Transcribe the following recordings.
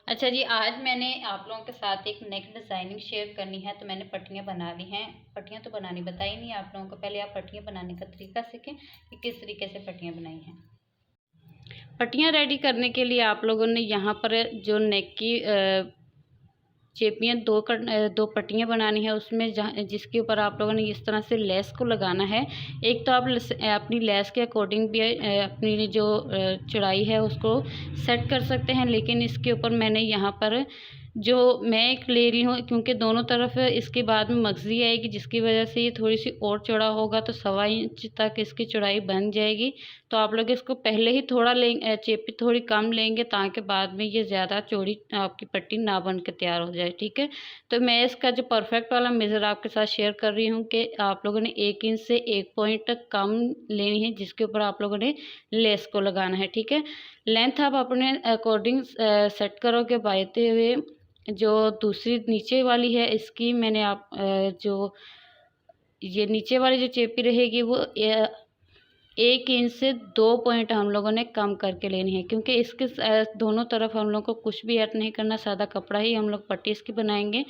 अच्छा जी, आज मैंने आप लोगों के साथ एक नेक डिज़ाइनिंग शेयर करनी है। तो मैंने पट्टियाँ बना ली हैं। पट्टियाँ तो बनानी बताई नहीं आप लोगों को, पहले आप पट्टियाँ बनाने का तरीका सीखें कि किस तरीके से पट्टियाँ बनाई हैं। पट्टियाँ रेडी करने के लिए आप लोगों ने यहाँ पर जो नेक की चेपियाँ दो पट्टियाँ बनानी है, उसमें जहाँ जिसके ऊपर आप लोगों ने इस तरह से लेस को लगाना है। एक तो आप अपनी लेस के अकॉर्डिंग भी अपनी जो चौड़ाई है उसको सेट कर सकते हैं, लेकिन इसके ऊपर मैंने यहाँ पर जो मैं एक ले रही हूँ, क्योंकि दोनों तरफ इसके बाद में मगज़ी आएगी, जिसकी वजह से ये थोड़ी सी और चौड़ा होगा, तो 1.25 इंच तक इसकी चौड़ाई बन जाएगी। तो आप लोग इसको पहले ही थोड़ा चेपी थोड़ी कम लेंगे, ताकि बाद में ये ज़्यादा चौड़ी आपकी पट्टी ना बन के तैयार हो जाए। ठीक है, तो मैं इसका जो परफेक्ट वाला मेज़र आपके साथ शेयर कर रही हूँ कि आप लोगों ने 1 इंच से 1 पॉइंट कम लेनी है, जिसके ऊपर आप लोगों ने लेस को लगाना है। ठीक है, लेंथ आप अपने अकॉर्डिंग सेट करोगे बायते हुए। जो दूसरी नीचे वाली है, इसकी मैंने जो ये नीचे वाली जो चेपी रहेगी वो 1 इंच से 2 पॉइंट हम लोगों ने कम करके लेनी है, क्योंकि इसके दोनों तरफ हम लोग को कुछ भी ऐड नहीं करना, सादा कपड़ा ही हम लोग पट्टी इसकी बनाएंगे।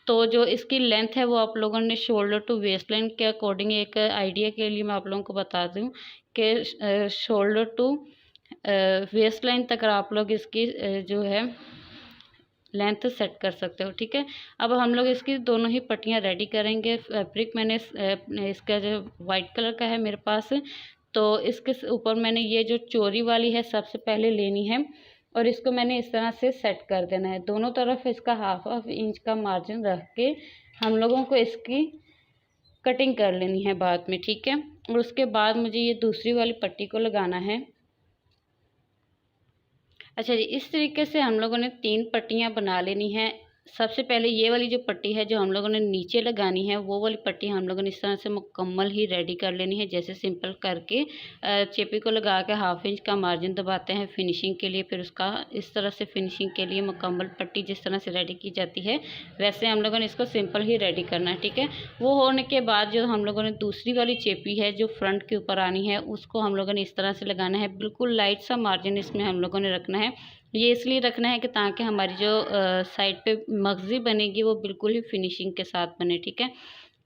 तो जो इसकी लेंथ है वो आप लोगों ने शोल्डर टू वेस्ट लाइन के अकॉर्डिंग, एक आइडिया के लिए मैं आप लोगों को बता दूं कि शोल्डर टू वेस्ट लाइन तक आप लोग इसकी जो है लेंथ सेट कर सकते हो। ठीक है, अब हम लोग इसकी दोनों ही पट्टियाँ रेडी करेंगे। फैब्रिक मैंने इसका जो वाइट कलर का है मेरे पास, तो इसके ऊपर मैंने ये जो चोरी वाली है सबसे पहले लेनी है, और इसको मैंने इस तरह से सेट कर देना है। दोनों तरफ इसका हाफ इंच का मार्जिन रख के हम लोगों को इसकी कटिंग कर लेनी है बाद में। ठीक है, और उसके बाद मुझे ये दूसरी वाली पट्टी को लगाना है। अच्छा जी, इस तरीके से हम लोगों ने 3 पट्टियाँ बना लेनी हैं। सबसे पहले ये वाली जो पट्टी है जो हम लोगों ने नीचे लगानी है, वो वाली पट्टी हम लोगों ने इस तरह से मुकम्मल ही रेडी कर लेनी है। जैसे सिंपल करके चेपी को लगा के हाफ इंच का मार्जिन दबाते हैं फिनिशिंग के लिए, फिर उसका इस तरह से फिनिशिंग के लिए मुकम्मल पट्टी जिस तरह से रेडी की जाती है, वैसे हम लोगों ने इसको सिंपल ही रेडी करना है। ठीक है, वो होने के बाद जो हम लोगों ने दूसरी वाली चेपी है जो फ्रंट के ऊपर आनी है, उसको हम लोगों ने इस तरह से लगाना है। बिल्कुल लाइट सा मार्जिन इसमें हम लोगों ने रखना है। ये इसलिए रखना है कि ताकि हमारी जो साइड पे मगज़ी बनेगी वो बिल्कुल ही फिनिशिंग के साथ बने। ठीक है,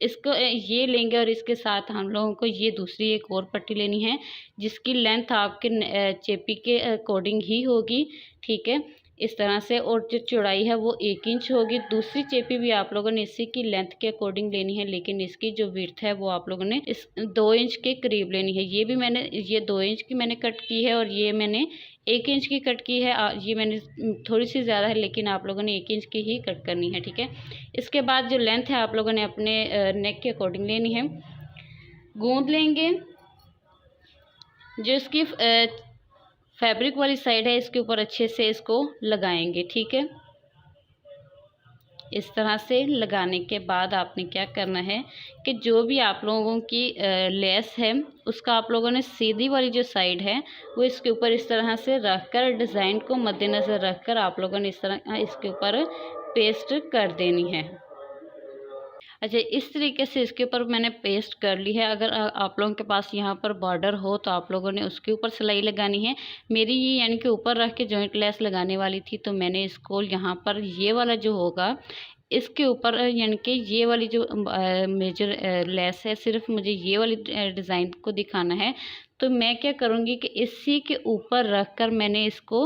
इसको ये लेंगे, और इसके साथ हम लोगों को ये दूसरी एक और पट्टी लेनी है, जिसकी लेंथ आपके चेपी के अकॉर्डिंग ही होगी। ठीक है, इस तरह से, और जो चौड़ाई है वो 1 इंच होगी। दूसरी चेपी भी आप लोगों ने इसी की लेंथ के अकॉर्डिंग लेनी है, लेकिन इसकी जो विड्थ है वो आप लोगों ने इस 2 इंच के करीब लेनी है। ये भी मैंने 2 इंच की मैंने कट की है, और ये मैंने 1 इंच की कट की है। ये मैंने थोड़ी सी ज़्यादा है, लेकिन आप लोगों ने 1 इंच की ही कट करनी है। ठीक है, इसके बाद जो लेंथ है आप लोगों ने अपने नेक के अकॉर्डिंग लेनी है। गूंद लेंगे, जो इसकी फैब्रिक वाली साइड है इसके ऊपर अच्छे से इसको लगाएंगे। ठीक है, इस तरह से लगाने के बाद आपने क्या करना है कि जो भी आप लोगों की लेस है उसका आप लोगों ने सीधी वाली जो साइड है वो इसके ऊपर इस तरह से रखकर, डिज़ाइन को मद्देनज़र रखकर आप लोगों ने इस तरह इसके ऊपर पेस्ट कर देनी है। अच्छा, इस तरीके से इसके ऊपर मैंने पेस्ट कर ली है। अगर आप लोगों के पास यहाँ पर बॉर्डर हो तो आप लोगों ने उसके ऊपर सिलाई लगानी है। मेरी ये यानी कि ऊपर रख के जॉइंट लेस लगाने वाली थी, तो मैंने इसको यहाँ पर ये वाला जो होगा इसके ऊपर, यानी कि ये वाली जो मेजर लेस है, सिर्फ मुझे ये वाली डिज़ाइन को दिखाना है। तो मैं क्या करूँगी कि इसी के ऊपर रख कर मैंने इसको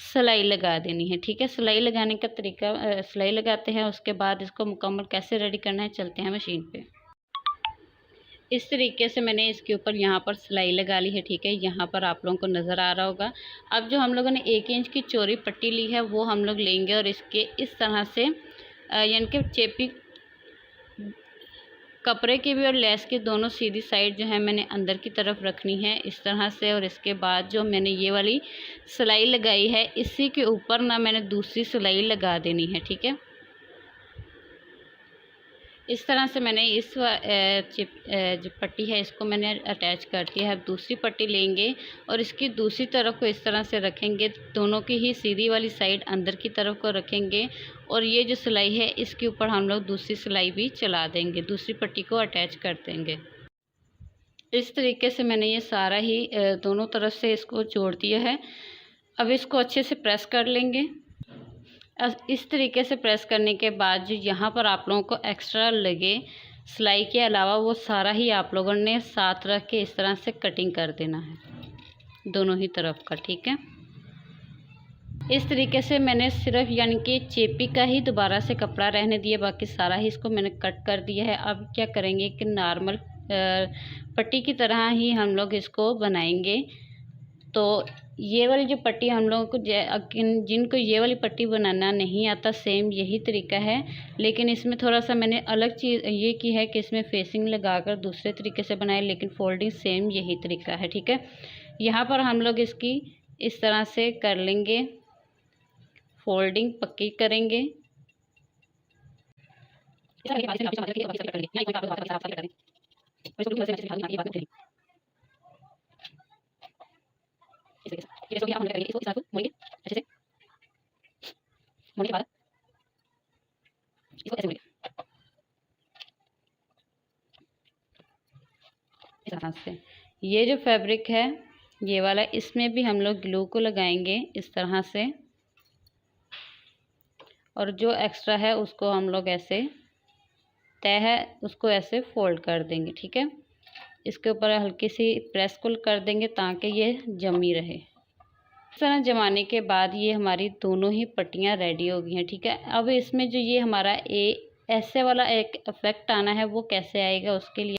सिलाई लगा देनी है। ठीक है, सिलाई लगाने का तरीका, सिलाई लगाते हैं, उसके बाद इसको मुकम्मल कैसे रेडी करना है चलते हैं मशीन पे। इस तरीके से मैंने इसके ऊपर यहाँ पर सिलाई लगा ली है। ठीक है, यहाँ पर आप लोगों को नज़र आ रहा होगा। अब जो हम लोगों ने 1 इंच की चौड़ी पट्टी ली है वो हम लोग लेंगे, और इसके इस तरह से यानी कि चेपी कपड़े की भी और लेस की दोनों सीधी साइड जो है मैंने अंदर की तरफ रखनी है इस तरह से। और इसके बाद जो मैंने ये वाली सिलाई लगाई है इसी के ऊपर ना मैंने दूसरी सिलाई लगा देनी है। ठीक है, इस तरह से मैंने इस जो पट्टी है इसको मैंने अटैच कर दिया है। अब दूसरी पट्टी लेंगे और इसकी दूसरी तरफ को इस तरह से रखेंगे, दोनों की ही सीधी वाली साइड अंदर की तरफ को रखेंगे, और ये जो सिलाई है इसके ऊपर हम लोग दूसरी सिलाई भी चला देंगे, दूसरी पट्टी को अटैच कर देंगे। इस तरीके से मैंने ये सारा ही दोनों तरफ से इसको जोड़ दिया है। अब इसको अच्छे से प्रेस कर लेंगे। इस तरीके से प्रेस करने के बाद जो यहाँ पर आप लोगों को एक्स्ट्रा लगे सिलाई के अलावा, वो सारा ही आप लोगों ने साथ रख के इस तरह से कटिंग कर देना है दोनों ही तरफ का। ठीक है, इस तरीके से मैंने सिर्फ यानी कि चेपी का ही दोबारा से कपड़ा रहने दिया, बाकी सारा ही इसको मैंने कट कर दिया है। अब क्या करेंगे कि नॉर्मल पट्टी की तरह ही हम लोग इसको बनाएंगे। तो ये वाली जो पट्टी हम लोगों को जिनको ये वाली पट्टी बनाना नहीं आता, सेम यही तरीका है, लेकिन इसमें थोड़ा सा मैंने अलग चीज़ ये की है कि इसमें फेसिंग लगाकर दूसरे तरीके से बनाए, लेकिन फोल्डिंग सेम यही तरीका है। ठीक है, यहाँ पर हम लोग इसकी इस तरह से कर लेंगे, फोल्डिंग पक्की करेंगे। से ये जो फैब्रिक है ये वाला, इसमें भी हम लोग ग्लू को लगाएंगे इस तरह से, और जो एक्स्ट्रा है उसको हम लोग ऐसे तय है उसको ऐसे फोल्ड कर देंगे। ठीक है, इसके ऊपर हल्की सी प्रेस को कर देंगे ताकि ये जमी रहे। इस तरह जमाने के बाद ये हमारी दोनों ही पट्टियाँ रेडी हो गई हैं। ठीक है, अब इसमें जो ये हमारा ऐसे वाला एक इफेक्ट आना है वो कैसे आएगा उसके लिए,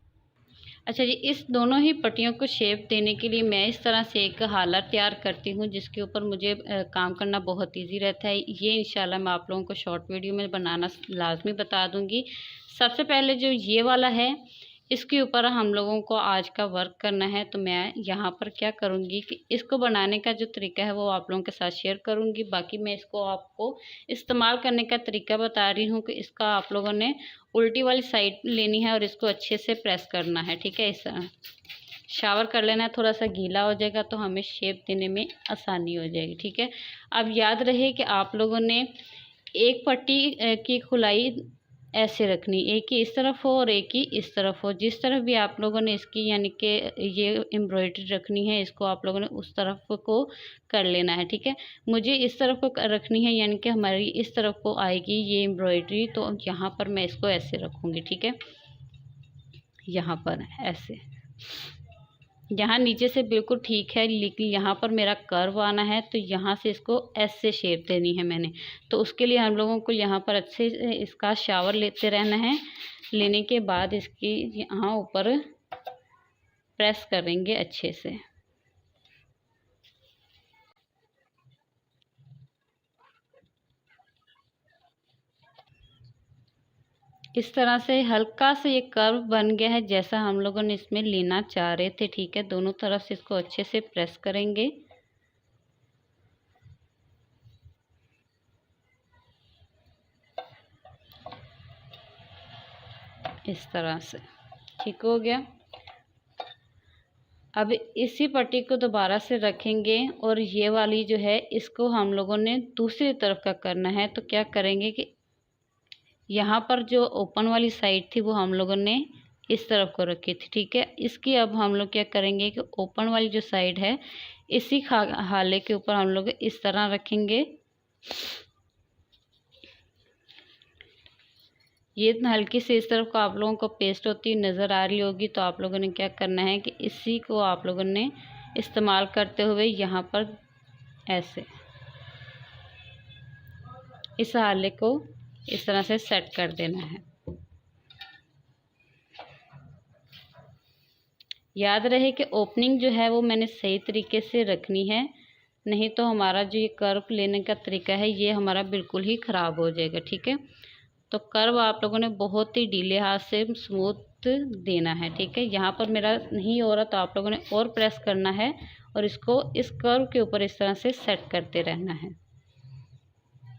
अच्छा जी, इस दोनों ही पट्टियों को शेप देने के लिए मैं इस तरह से एक हाला तैयार करती हूँ जिसके ऊपर मुझे काम करना बहुत इजी रहता है। ये इंशाल्लाह मैं आप लोगों को शॉर्ट वीडियो में बनाना लाजमी बता दूँगी। सबसे पहले जो ये वाला है इसके ऊपर हम लोगों को आज का वर्क करना है, तो मैं यहाँ पर क्या करूँगी कि इसको बनाने का जो तरीका है वो आप लोगों के साथ शेयर करूँगी। बाकी मैं इसको आपको इस्तेमाल करने का तरीका बता रही हूँ कि इसका आप लोगों ने उल्टी वाली साइड लेनी है और इसको अच्छे से प्रेस करना है। ठीक है, इस तरह शावर कर लेना है, थोड़ा सा गीला हो जाएगा तो हमें शेप देने में आसानी हो जाएगी। ठीक है, अब याद रहे कि आप लोगों ने एक पट्टी की खुलाई ऐसे रखनी, एक ही इस तरफ हो और एक ही इस तरफ हो। जिस तरफ भी आप लोगों ने इसकी यानी कि ये एम्ब्रॉयडरी रखनी है, इसको आप लोगों ने उस तरफ को कर लेना है। ठीक है, मुझे इस तरफ को रखनी है यानी कि हमारी इस तरफ को आएगी ये एम्ब्रॉयडरी, तो यहाँ पर मैं इसको ऐसे रखूँगी। ठीक है, यहाँ पर ऐसे, यहाँ नीचे से बिल्कुल ठीक है, लेकिन यहाँ पर मेरा कर्व आना है तो यहाँ से इसको ऐसे शेप देनी है मैंने। तो उसके लिए हम लोगों को यहाँ पर अच्छे से इसका शावर लेते रहना है। लेने के बाद इसकी यहाँ ऊपर प्रेस करेंगे अच्छे से। इस तरह से हल्का से ये कर्व बन गया है जैसा हम लोगों ने इसमें लेना चाह रहे थे। ठीक है, दोनों तरफ से इसको अच्छे से प्रेस करेंगे इस तरह से। ठीक हो गया, अब इसी पट्टी को दोबारा से रखेंगे और ये वाली जो है इसको हम लोगों ने दूसरी तरफ का करना है। तो क्या करेंगे कि यहाँ पर जो ओपन वाली साइड थी वो हम लोगों ने इस तरफ को रखी थी। ठीक है, इसकी अब हम लोग क्या करेंगे कि ओपन वाली जो साइड है इसी हाले के ऊपर हम लोग इस तरह रखेंगे। ये हल्की से इस तरफ को आप लोगों को पेस्ट होती नज़र आ रही होगी, तो आप लोगों ने क्या करना है कि इसी को आप लोगों ने इस्तेमाल करते हुए यहाँ पर ऐसे इस हाले को इस तरह से सेट कर देना है। याद रहे कि ओपनिंग जो है वो मैंने सही तरीके से रखनी है, नहीं तो हमारा जो ये कर्व लेने का तरीका है ये हमारा बिल्कुल ही ख़राब हो जाएगा। ठीक है, तो कर्व आप लोगों ने बहुत ही ढीले हाथ से स्मूथ देना है। ठीक है, यहाँ पर मेरा नहीं हो रहा तो आप लोगों ने और प्रेस करना है और इसको इस कर्व के ऊपर इस तरह से सेट करते रहना है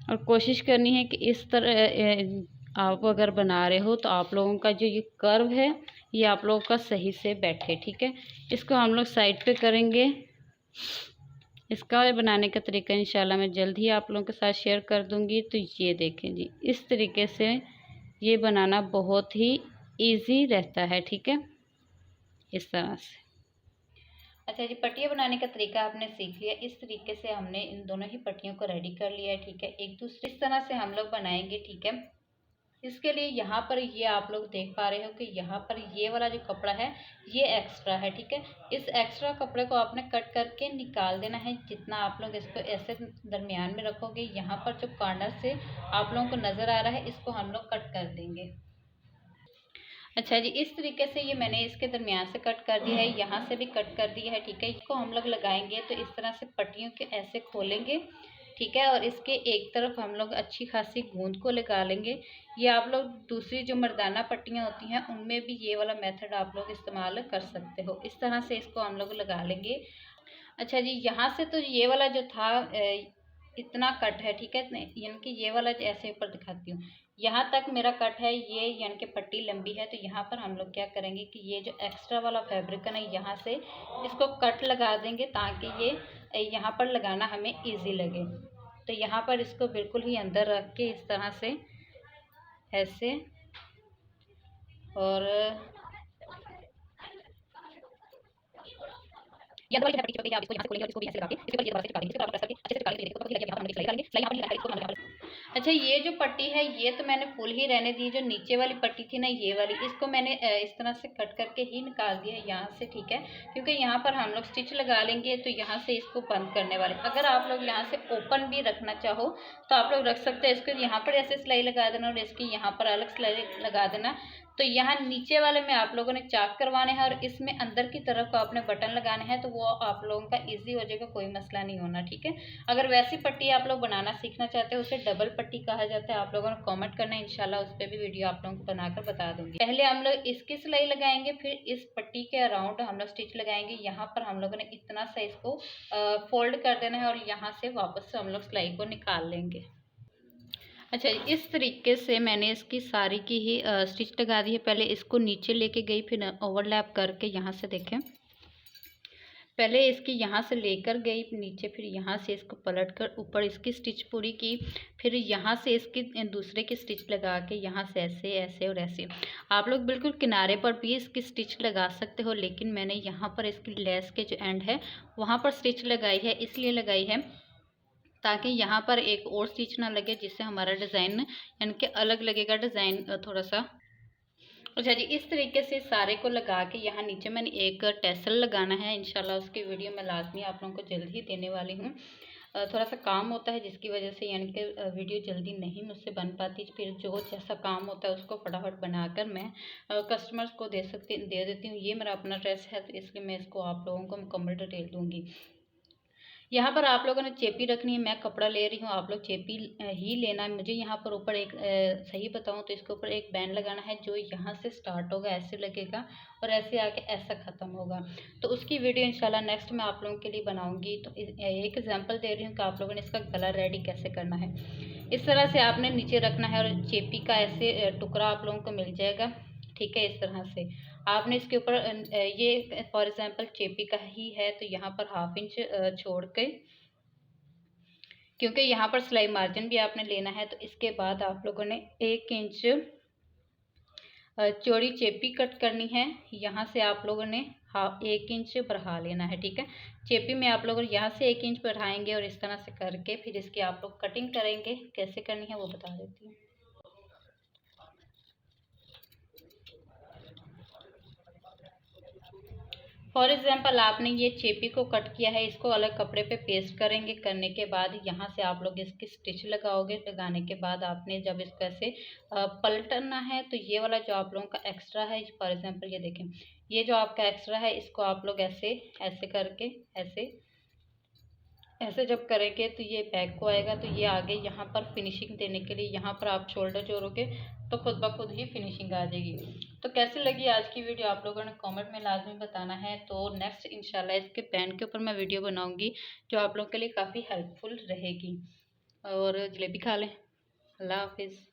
और कोशिश करनी है कि इस तरह आप अगर बना रहे हो तो आप लोगों का जो ये कर्व है ये आप लोगों का सही से बैठे। ठीक है, इसको हम लोग साइड पे करेंगे। इसका बनाने का तरीका इंशाल्लाह मैं जल्द ही आप लोगों के साथ शेयर कर दूंगी। तो ये देखें जी, इस तरीके से ये बनाना बहुत ही इजी रहता है। ठीक है, इस तरह से अच्छा जी, पट्टियाँ बनाने का तरीका आपने सीख लिया। इस तरीके से हमने इन दोनों ही पट्टियों को रेडी कर लिया है, ठीक है। एक दूसरे इस तरह से हम लोग बनाएंगे, ठीक है। इसके लिए यहाँ पर ये आप लोग देख पा रहे हो कि यहाँ पर ये वाला जो कपड़ा है ये एक्स्ट्रा है, ठीक है। इस एक्स्ट्रा कपड़े को आपने कट करके निकाल देना है। जितना आप लोग इसको ऐसे दरमियान में रखोगे, यहाँ पर जो कॉर्नर से आप लोगों को नज़र आ रहा है इसको हम लोग कट कर देंगे। अच्छा जी, इस तरीके से ये मैंने इसके दरमियान से कट कर दिया है, यहाँ से भी कट कर दिया है, ठीक है। इसको हम लोग लगाएंगे तो इस तरह से पट्टियों के ऐसे खोलेंगे, ठीक है। और इसके एक तरफ हम लोग अच्छी खासी गूंद को लगा लेंगे। ये आप लोग दूसरी जो मर्दाना पट्टियाँ होती हैं उनमें भी ये वाला मेथड आप लोग इस्तेमाल कर सकते हो। इस तरह से इसको हम लोग लगा लेंगे। अच्छा जी, यहाँ से तो ये वाला जो था इतना कट है, ठीक है। यानी कि ये वाला ऐसे ऊपर दिखाती हूँ, यहाँ तक मेरा कट है, ये यानी कि पट्टी लंबी है। तो यहाँ पर हम लोग क्या करेंगे कि ये जो एक्स्ट्रा वाला फैब्रिक है ना, यहाँ से इसको कट लगा देंगे ताकि ये यहाँ पर लगाना हमें इजी लगे। तो यहाँ पर इसको बिल्कुल ही अंदर रख के इस तरह से ऐसे, और या दो वाली जो है पट्टी आप इसको यहाँ से खोलेंगे और इसको भी ऐसे लगा के इसके ऊपर ये दोबारा से चिपका देंगे। इसके ऊपर प्रेस करके अच्छे से चिपका लेंगे। देखो तो लगे यहाँ पर हम लोग सिलाई करेंगे। सिलाई यहाँ पर नहीं लगाएंगे, इसको हम लोग यहाँ पर। अच्छा, ये जो पट्टी है ये तो मैंने फुल ही रहने दी। जो नीचे वाली पट्टी थी ना, ये वाली, इसको मैंने इस तरह से कट करके ही निकाल दिया है यहाँ से, ठीक है। क्योंकि यहाँ पर हम लोग स्टिच लगा लेंगे तो यहाँ से इसको बंद करने वाले। अगर आप लोग यहाँ से ओपन भी रखना चाहो तो आप लोग रख सकते हैं। इसको यहाँ पर ऐसे सिलाई लगा देना और इसकी यहाँ पर अलग सिलाई लगा देना। तो यहाँ नीचे वाले में आप लोगों ने चाक करवाने हैं और इसमें अंदर की तरफ को आपने बटन लगाने हैं, तो वो आप लोगों का इजी हो जाएगा, कोई मसला नहीं होना, ठीक है। अगर वैसी पट्टी आप लोग बनाना सीखना चाहते हो, उसे डबल पट्टी कहा जाता है। आप लोगों ने कमेंट करना है, इंशाल्लाह उस पर भी वीडियो आप लोगों को बनाकर बता दूंगी। पहले हम लोग इसकी सिलाई लगाएंगे, फिर इस पट्टी के अराउंड हम लोग स्टिच लगाएंगे। यहाँ पर हम लोगों ने इतना सा इसको फोल्ड कर देना है और यहाँ से वापस से हम लोग सिलाई को निकाल लेंगे। अच्छा, इस तरीके से मैंने इसकी सारी की ही स्टिच लगा दी है। पहले इसको नीचे लेके गई, फिर ओवरलैप करके यहाँ से देखें, पहले इसकी यहाँ से लेकर गई नीचे, फिर यहाँ से इसको पलट कर ऊपर इसकी स्टिच पूरी की, फिर यहाँ से इसकी दूसरे की स्टिच लगा के यहाँ से ऐसे ऐसे और ऐसे। आप लोग बिल्कुल किनारे पर भी इसकी स्टिच लगा सकते हो, लेकिन मैंने यहाँ पर इसकी लेस के जो एंड है वहाँ पर स्टिच लगाई है। इसलिए लगाई है ताकि यहाँ पर एक और स्टिच ना लगे, जिससे हमारा डिज़ाइन यानी कि अलग लगेगा डिज़ाइन थोड़ा सा। अच्छा जी, इस तरीके से सारे को लगा के यहाँ नीचे मैंने एक टैसल लगाना है। इंशाल्लाह उसकी वीडियो मैं लाजमी आप लोगों को जल्द ही देने वाली हूँ। थोड़ा सा काम होता है जिसकी वजह से यानी कि वीडियो जल्दी नहीं मुझसे बन पाती। फिर जो जैसा काम होता है उसको फटाफट बनाकर मैं कस्टमर्स को दे देती हूँ। ये मेरा अपना ड्रेस है तो इसलिए मैं इसको आप लोगों को मुकम्मल डिटेल दूँगी। यहाँ पर आप लोगों ने चेपी रखनी है, मैं कपड़ा ले रही हूँ, आप लोग चेपी ही लेना है। मुझे यहाँ पर ऊपर एक सही बताऊँ तो इसके ऊपर एक बैंड लगाना है जो यहाँ से स्टार्ट होगा, ऐसे लगेगा और ऐसे आके ऐसा ख़त्म होगा। तो उसकी वीडियो इंशाल्लाह नेक्स्ट मैं आप लोगों के लिए बनाऊँगी। तो एक एग्जांपल दे रही हूँ कि आप लोगों ने इसका गला रेडी कैसे करना है। इस तरह से आपने नीचे रखना है और चेपी का ऐसे टुकड़ा आप लोगों को मिल जाएगा, ठीक है। इस तरह से आपने इसके ऊपर ये फॉर एग्जांपल चेपी का ही है तो यहाँ पर 1/2 इंच छोड़ के, क्योंकि यहाँ पर सिलाई मार्जिन भी आपने लेना है। तो इसके बाद आप लोगों ने 1 इंच चौड़ी चेपी कट करनी है। यहाँ से आप लोगों ने 1 इंच बढ़ा लेना है, ठीक है। चेपी में आप लोग यहाँ से 1 इंच बढ़ाएंगे और इस तरह से करके फिर इसकी आप लोग कटिंग करेंगे। कैसे करनी है वो बता देती हूँ। फॉर एग्जाम्पल आपने ये चेपी को कट किया है, इसको अलग कपड़े पे पेस्ट करेंगे। करने के बाद यहाँ से आप लोग इसकी स्टिच लगाओगे। लगाने के बाद आपने जब इसको ऐसे पलटना है तो ये वाला जो आप लोगों का एक्स्ट्रा है, फॉर एग्जाम्पल ये देखें, ये जो आपका एक्स्ट्रा है इसको आप लोग ऐसे ऐसे करके ऐसे ऐसे जब करेंगे तो ये बैक को आएगा। तो ये आगे यहाँ पर फिनिशिंग देने के लिए यहाँ पर आप शोल्डर जोड़ोगे तो खुद ब खुद ही फिनिशिंग आ जाएगी। तो कैसी लगी आज की वीडियो आप लोगों ने कमेंट में लाजमी बताना है। तो नेक्स्ट इंशाल्लाह इसके पैन के ऊपर मैं वीडियो बनाऊंगी जो आप लोगों के लिए काफ़ी हेल्पफुल रहेगी। और जलेबी खा लें। अल्लाह हाफिज़।